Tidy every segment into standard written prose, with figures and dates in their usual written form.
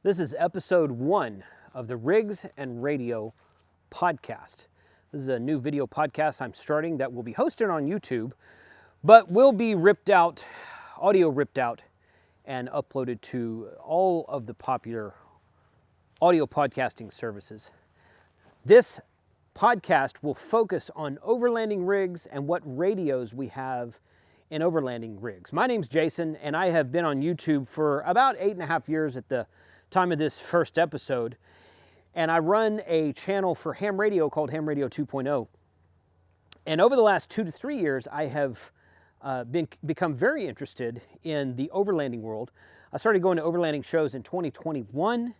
This is episode 1 of the Rigs and Radio podcast. This is a new video podcast I'm starting that will be hosted on YouTube, but will be audio ripped out, and uploaded to all of the popular audio podcasting services. This podcast will focus on overlanding rigs and what radios we have in overlanding rigs. My name's Jason, and I have been on YouTube for about 8.5 years at the time of this first episode, and I run a channel for ham radio called Ham Radio 2.0. And over the last 2 to 3 years, I have become very interested in the overlanding world. I started going to overlanding shows in 2021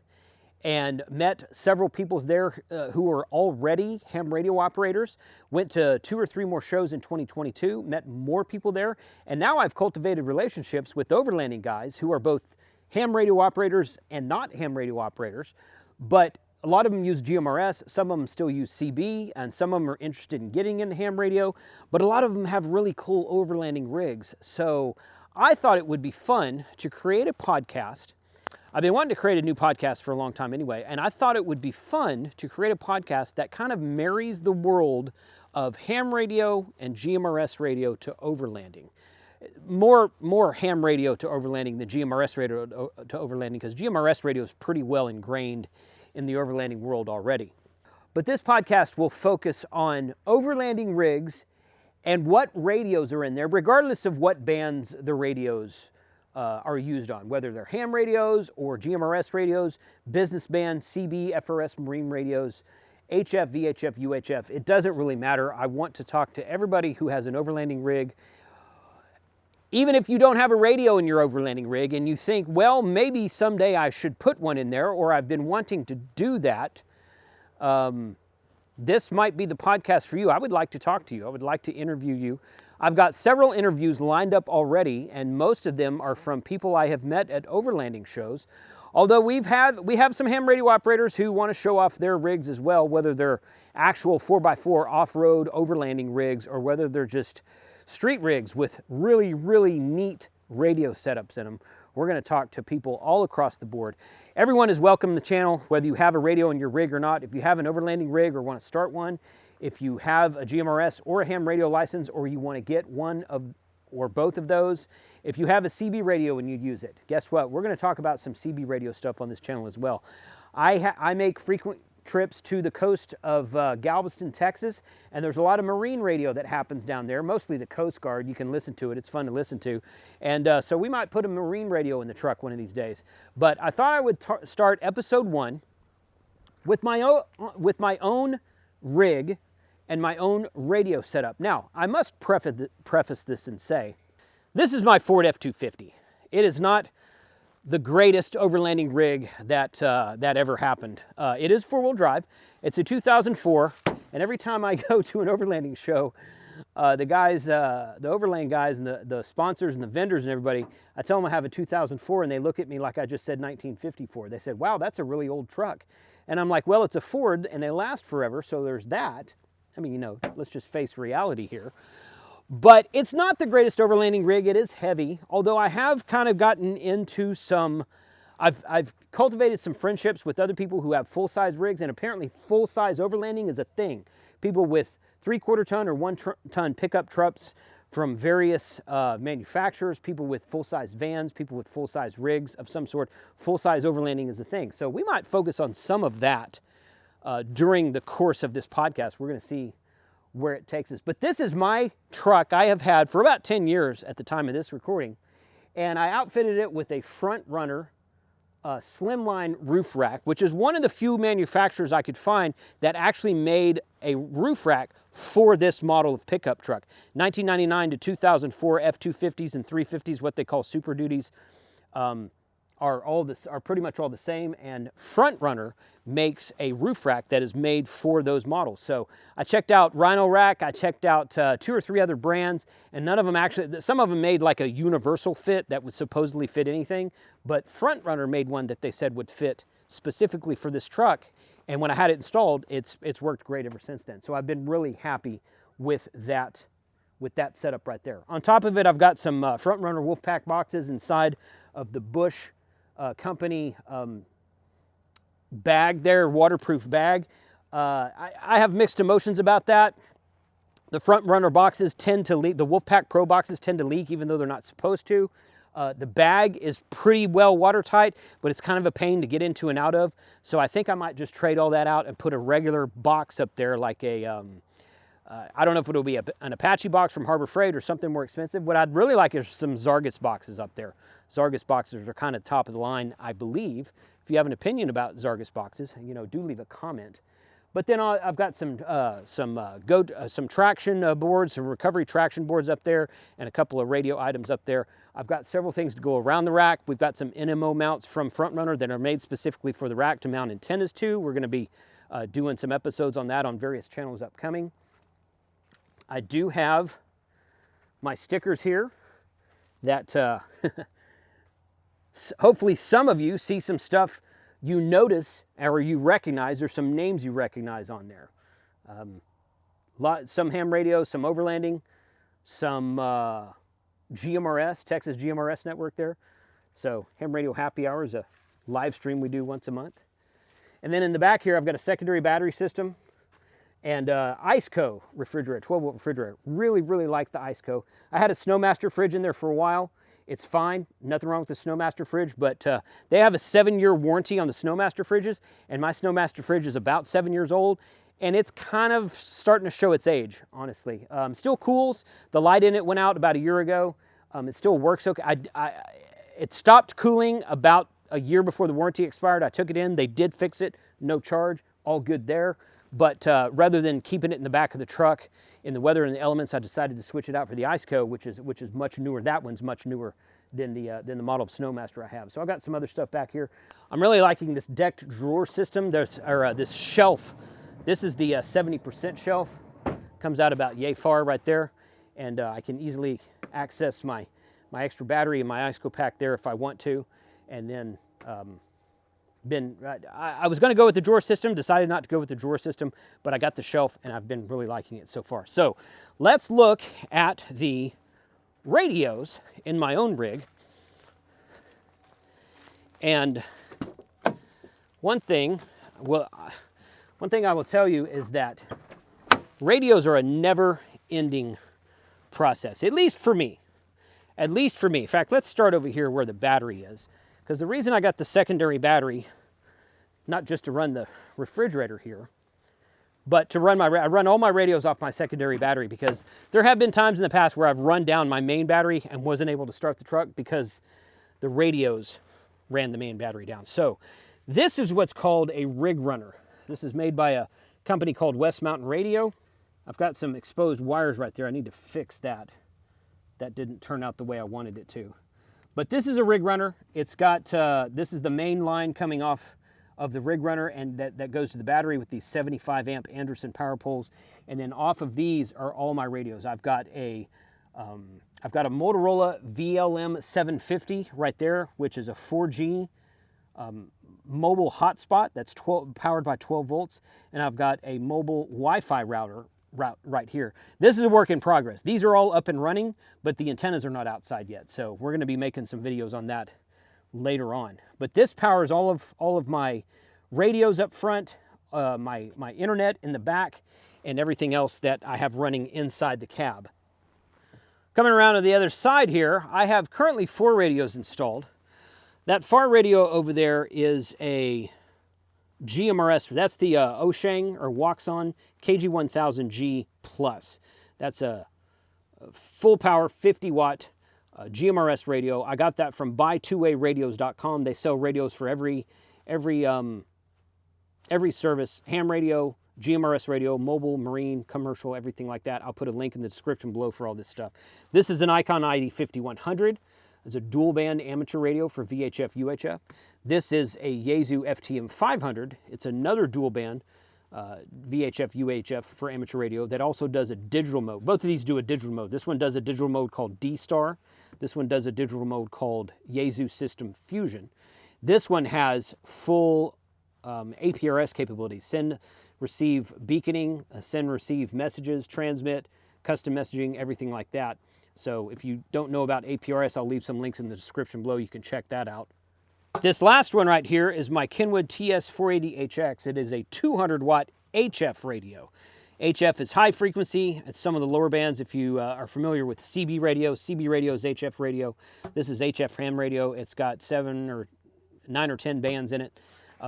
and met several people there who were already ham radio operators. Went to 2 or 3 more shows in 2022, met more people there, and now I've cultivated relationships with overlanding guys who are both ham radio operators and not ham radio operators, but a lot of them use GMRS, some of them still use CB, and some of them are interested in getting into ham radio, but a lot of them have really cool overlanding rigs. So I thought it would be fun to create a podcast. I've been wanting to create a new podcast for a long time anyway, and I thought it would be fun to create a podcast that kind of marries the world of ham radio and GMRS radio to overlanding. More ham radio to overlanding than GMRS radio to overlanding, because GMRS radio is pretty well ingrained in the overlanding world already. But this podcast will focus on overlanding rigs and what radios are in there, regardless of what bands the radios are used on, whether they're ham radios or GMRS radios, business band, CB, FRS, marine radios, HF, VHF, UHF. It doesn't really matter. I want to talk to everybody who has an overlanding rig. Even if you don't have a radio in your overlanding rig and you think, well, maybe someday I should put one in there, or I've been wanting to do that, this might be the podcast for you. I would like to talk to you. I would like to interview you. I've got several interviews lined up already, and most of them are from people I have met at overlanding shows. Although we have some ham radio operators who want to show off their rigs as well, whether they're actual 4x4 off-road overlanding rigs or whether they're just street rigs with really, really neat radio setups in them. We're going to talk to people all across the board. Everyone is welcome to the channel, whether you have a radio in your rig or not. If you have an overlanding rig or want to start one, if you have a GMRS or a ham radio license, or you want to get one of or both of those, if you have a CB radio and you use it, guess what? We're going to talk about some CB radio stuff on this channel as well. I make frequent trips to the coast of Galveston, Texas, and there's a lot of marine radio that happens down there, mostly the Coast Guard. You can listen to it. It's fun to listen to. And so we might put a marine radio in the truck one of these days. But I thought I would start episode 1 with my own rig and my own radio setup. Now, I must preface this and say, this is my Ford F250. It is not the greatest overlanding rig that ever happened. It is 4-wheel drive. It's a 2004, and every time I go to an overlanding show, the overland guys and the sponsors and the vendors and everybody, I tell them I have a 2004, and they look at me like I just said 1954. They said, wow, that's a really old truck. And I'm like, well, it's a Ford, and they last forever, so there's that. I mean, let's just face reality here. But it's not the greatest overlanding rig. It is heavy, although I have kind of gotten into I've cultivated some friendships with other people who have full-size rigs, and apparently full-size overlanding is a thing. People with 3/4 ton or 1 ton pickup trucks from various manufacturers, people with full-size vans, people with full-size rigs of some sort. Full-size overlanding is a thing. So we might focus on some of that during the course of this podcast. We're going to see where it takes us. But this is my truck I have had for about 10 years at the time of this recording. And I outfitted it with a front runner slimline roof rack, which is one of the few manufacturers I could find that actually made a roof rack for this model of pickup truck. 1999 to 2004 F250s and 350s, what they call Super Duties, are pretty much all the same, and Front Runner makes a roof rack that is made for those models. So I checked out Rhino Rack, I checked out 2 or 3 other brands, and none of them actually, some of them made like a universal fit that would supposedly fit anything, but Front Runner made one that they said would fit specifically for this truck, and when I had it installed, it's worked great ever since then. So I've been really happy with that setup right there. On top of it, I've got some Front Runner Wolfpack boxes inside of the Bush company bag there, waterproof bag. I have mixed emotions about that. The front runner boxes tend to leak, the Wolfpack Pro boxes tend to leak even though they're not supposed to. The bag is pretty well watertight, but it's kind of a pain to get into and out of. So I think I might just trade all that out and put a regular box up there, like a, I don't know if it'll be an Apache box from Harbor Freight or something more expensive. What I'd really like is some Zargus boxes up there. Zargus boxes are kind of top of the line, I believe. If you have an opinion about Zargus boxes, you know, do leave a comment. But then I've got some traction boards, some recovery traction boards up there, and a couple of radio items up there. I've got several things to go around the rack. We've got some NMO mounts from Front Runner that are made specifically for the rack to mount antennas to. We're going to be doing some episodes on that on various channels upcoming. I do have my stickers here that hopefully some of you see some stuff you notice or you recognize. There's some names you recognize on there. Some ham radio, some overlanding, some GMRS, Texas GMRS network there. So ham radio happy hour is a live stream we do once a month. And then in the back here, I've got a secondary battery system and IceCo refrigerator, 12-volt refrigerator. Really, really like the IceCo. I had a Snowmaster fridge in there for a while. It's fine, nothing wrong with the Snowmaster fridge, but they have a 7-year warranty on the Snowmaster fridges, and my Snowmaster fridge is about 7 years old, and it's kind of starting to show its age, honestly. Still cools. The light in it went out about a year ago. It still works okay. It stopped cooling about a year before the warranty expired. I took it in. They did fix it, no charge, all good there. But rather than keeping it in the back of the truck in the weather and the elements, I decided to switch it out for the IceCo, which is much newer. That one's much newer than the model of Snowmaster I have. So I've got some other stuff back here. I'm really liking this decked drawer system. This shelf. This is the 70% shelf. Comes out about yay far right there, and I can easily access my extra battery and my IceCo pack there if I want to, and then. I was going to go with the drawer system, decided not to go with the drawer system, but I got the shelf and I've been really liking it so far. So let's look at the radios in my own rig. And one thing I will tell you is that radios are a never-ending process, at least for me. At least for me. In fact, let's start over here where the battery is. Because the reason I got the secondary battery, not just to run the refrigerator here, but to run I run all my radios off my secondary battery, because there have been times in the past where I've run down my main battery and wasn't able to start the truck because the radios ran the main battery down. So this is what's called a rig runner. This is made by a company called West Mountain Radio. I've got some exposed wires right there. I need to fix that. That didn't turn out the way I wanted it to. But this is a rig runner. It's got, this is the main line coming off of the rig runner, and that goes to the battery with these 75 amp Anderson power poles. And then off of these are all my radios. I've got a Motorola VLM 750 right there, which is a 4G mobile hotspot that's powered by 12 volts. And I've got a mobile Wi-Fi router right here. This is a work in progress. These are all up and running, but the antennas are not outside yet. So we're going to be making some videos on that later on. But this powers all of my radios up front, my internet in the back, and everything else that I have running inside the cab. Coming around to the other side here, I have currently 4 radios installed. That far radio over there is a GMRS, that's the Oshang or Waxon KG1000G Plus. That's a full power 50 watt GMRS radio. I got that from buy2wayradios.com. They sell radios for every service: ham radio, GMRS radio, mobile, marine, commercial, everything like that. I'll put a link in the description below for all this stuff. This is an Icon ID5100. It's a dual band amateur radio for VHF, UHF. This is a Yaesu FTM 500. It's another dual band VHF, UHF for amateur radio that also does a digital mode. Both of these do a digital mode. This one does a digital mode called D-Star. This one does a digital mode called Yaesu System Fusion. This one has full APRS capabilities: send, receive beaconing, send, receive messages, transmit, custom messaging, everything like that. So if you don't know about APRS, I'll leave some links in the description below. You can check that out. This last one right here is my Kenwood TS480HX. It is a 200 watt HF radio. HF is high frequency. It's some of the lower bands. If you are familiar with CB radio is HF radio. This is HF ham radio. It's got 7 or 9 or 10 bands in it,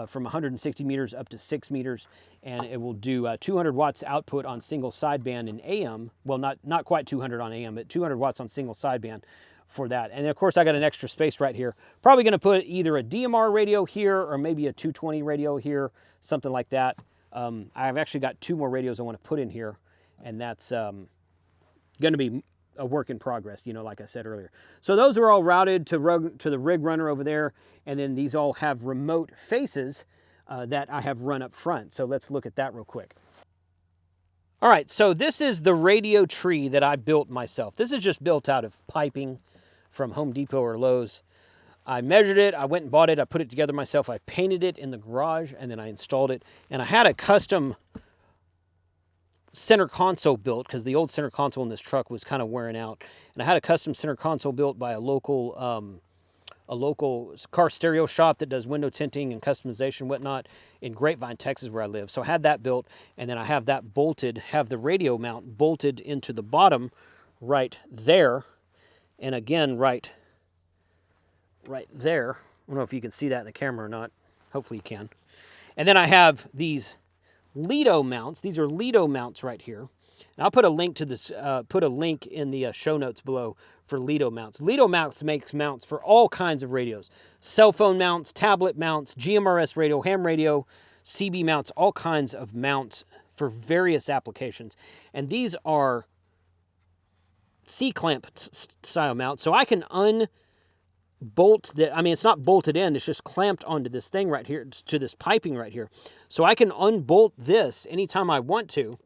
from 160 meters up to 6 meters, and it will do 200 watts output on single sideband in AM. Well, not quite 200 on AM, but 200 watts on single sideband for that. And of course, I got an extra space right here. Probably going to put either a DMR radio here or maybe a 220 radio here, something like that. I've actually got 2 more radios I want to put in here, and that's going to be a work in progress, you know, like I said earlier. So those are all routed to the rig runner over there, and then these all have remote faces that I have run up front. So let's look at that real quick. All right, so this is the radio tree that I built myself. This is just built out of piping from Home Depot or Lowe's. I measured it, I went and bought it, I put it together myself, I painted it in the garage, and then I installed it. And I had a custom center console built because the old center console in this truck was kind of wearing out. And I had a custom center console built by a local car stereo shop that does window tinting and customization and whatnot in Grapevine, Texas, where I live. So I had that built, and then I have that bolted, have the radio mount bolted into the bottom right there. And again, right there. I don't know if you can see that in the camera or not. Hopefully you can. And then I have these Lido mounts. These are Lido mounts right here. And I'll put a link to this, put a link in the show notes below for Lido mounts. Lido mounts makes mounts for all kinds of radios. Cell phone mounts, tablet mounts, GMRS radio, ham radio, CB mounts, all kinds of mounts for various applications. And these are C-clamp style mounts. So I can unbolt the, I mean, it's not bolted in, it's just clamped onto this thing right here, to this piping right here. So I can unbolt this anytime I want to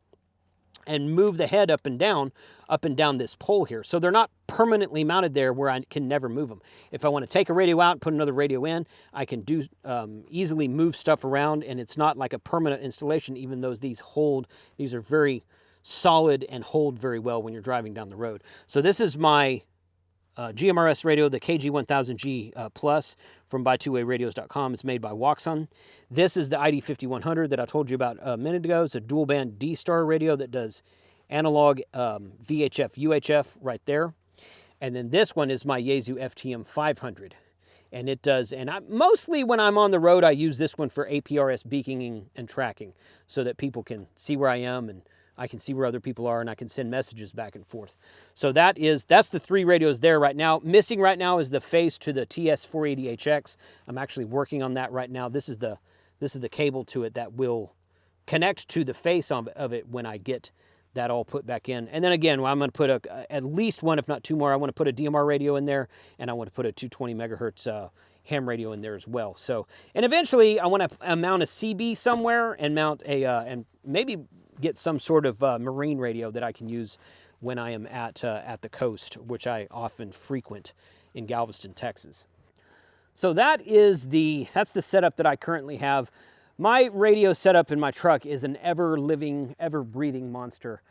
and move the head up and down this pole here. So they're not permanently mounted there where I can never move them. If I want to take a radio out and put another radio in, I can do easily move stuff around, and it's not like a permanent installation, even though these are very solid and hold very well when you're driving down the road. So this is my GMRS radio, the KG1000G Plus from buy2wayradios.com. It's made by Waxon. This is the ID5100 that I told you about a minute ago. It's a dual band D-Star radio that does analog VHF, UHF right there. And then this one is my Yaesu FTM 500. And it does, and mostly when I'm on the road, I use this one for APRS beaconing and tracking so that people can see where I am, and I can see where other people are, and I can send messages back and forth. So that's the 3 radios there right now. Missing right now is the face to the TS480HX. I'm actually working on that right now. This is the cable to it that will connect to the face of it when I get that all put back in. And then again, I'm going to put at least one, if not 2 more. I want to put a DMR radio in there, and I want to put a 220 megahertz ham radio in there as well. So, and eventually I want to mount a CB somewhere and mount a, and maybe get some sort of marine radio that I can use when I am at the coast, which I often frequent in Galveston, Texas. So that's the setup that I currently have. My radio setup in my truck is an ever-living, ever-breathing monster.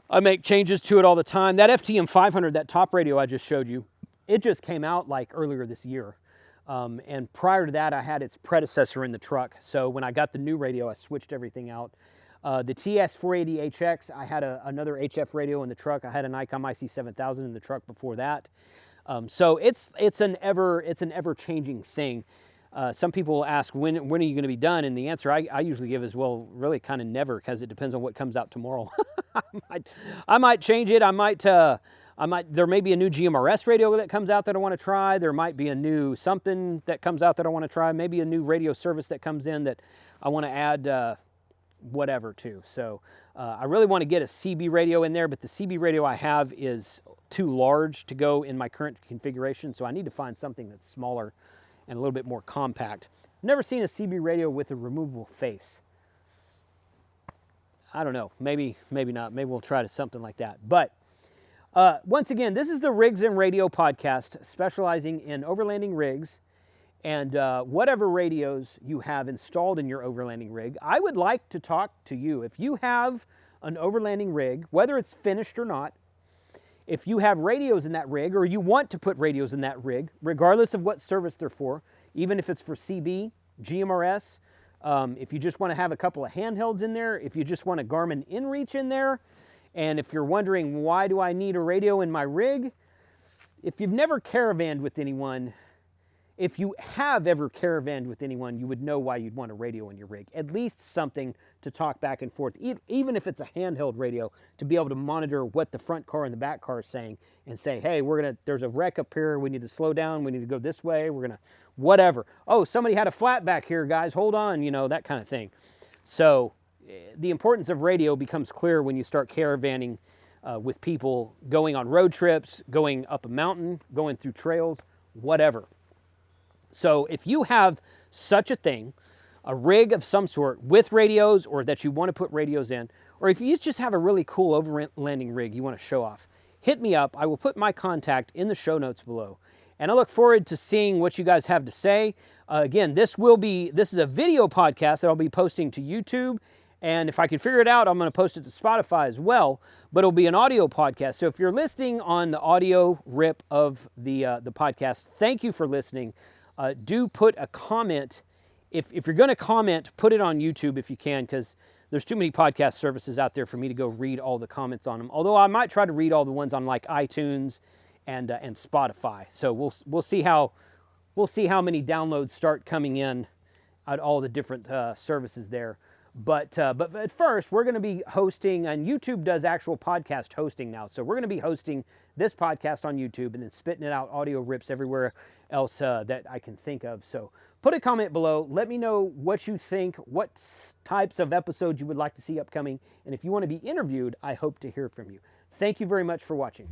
I make changes to it all the time. That FTM 500, that top radio I just showed you, it just came out like earlier this year. And prior to that, I had its predecessor in the truck. So when I got the new radio, I switched everything out. The TS480HX, I had another HF radio in the truck. I had an ICOM IC7000 in the truck before that. So it's an ever-changing thing. Some people will ask, when are you going to be done? And the answer I usually give is, well, really kind of never, because it depends on what comes out tomorrow. I might change it. There may be a new GMRS radio that comes out that I want to try. There might be a new something that comes out that I want to try. Maybe a new radio service that comes in that I want to add whatever to. So I really want to get a CB radio in there, but the CB radio I have is too large to go in my current configuration. So I need to find something that's smaller and a little bit more compact. I've never seen a CB radio with a removable face. I don't know, maybe not. Maybe we'll try to something like that. But once again, this is the Rigs and Radio podcast, specializing in overlanding rigs and whatever radios you have installed in your overlanding rig. I would like to talk to you. If you have an overlanding rig, whether it's finished or not, if you have radios in that rig, or you want to put radios in that rig, regardless of what service they're for, even if it's for CB, GMRS, if you just want to have a couple of handhelds in there, if you just want a Garmin InReach in there, and if you're wondering why do I need a radio in my rig, if you've never caravanned with anyone, if you have ever caravanned with anyone, you would know why you'd want a radio in your rig. At least something to talk back and forth, even if it's a handheld radio, to be able to monitor what the front car and the back car is saying and say, hey, there's a wreck up here, we need to slow down, we need to go this way, we're gonna, whatever. Oh, somebody had a flat back here, guys, hold on, that kind of thing. So the importance of radio becomes clear when you start caravanning with people, going on road trips, going up a mountain, going through trails, whatever. So if you have such a thing, a rig of some sort with radios, or that you want to put radios in, or if you just have a really cool overlanding rig you want to show off, hit me up. I will put my contact in the show notes below. And I look forward to seeing what you guys have to say. Again, this is a video podcast that I'll be posting to YouTube. And if I can figure it out, I'm going to post it to Spotify as well. But it'll be an audio podcast. So if you're listening on the audio rip of the podcast, thank you for listening. Do put a comment. If you're going to comment, put it on YouTube if you can, because there's too many podcast services out there for me to go read all the comments on them. Although I might try to read all the ones on like iTunes and Spotify. So we'll see how many downloads start coming in at all the different services there. But at first, we're going to be hosting, and YouTube does actual podcast hosting now. So we're going to be hosting this podcast on YouTube and then spitting it out audio rips everywhere else that I can think of. So put a comment below. Let me know what you think, what types of episodes you would like to see upcoming. And if you want to be interviewed, I hope to hear from you. Thank you very much for watching.